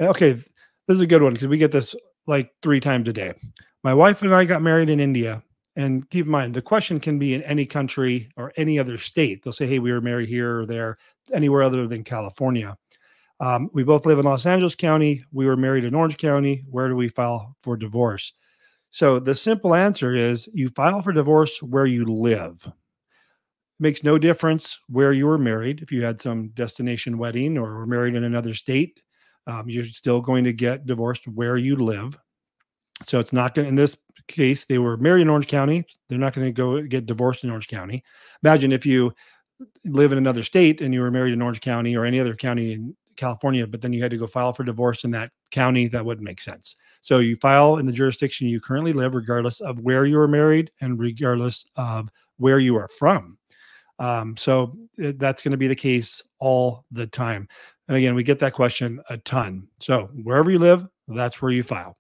Okay, this is a good one because we get this like 3 times a day. My wife and I got married in India, and keep in mind, the question can be in any country or any other state. They'll say, "Hey, we were married here or there, anywhere other than California." We both live in Los Angeles County. We were married in Orange County. Where do we file for divorce? So the simple answer is you file for divorce where you live. Makes no difference where you were married. If you had some destination wedding or were married in another state, you're still going to get divorced where you live. So it's not going to, in this case, they were married in Orange County. They're not going to go get divorced in Orange County. Imagine if you live in another state and you were married in Orange County or any other county in California, but then you had to go file for divorce in that county. That wouldn't make sense. So you file in the jurisdiction you currently live, regardless of where you were married and regardless of where you are from. That's going to be the case all the time. And again, we get that question a ton. So wherever you live, that's where you file.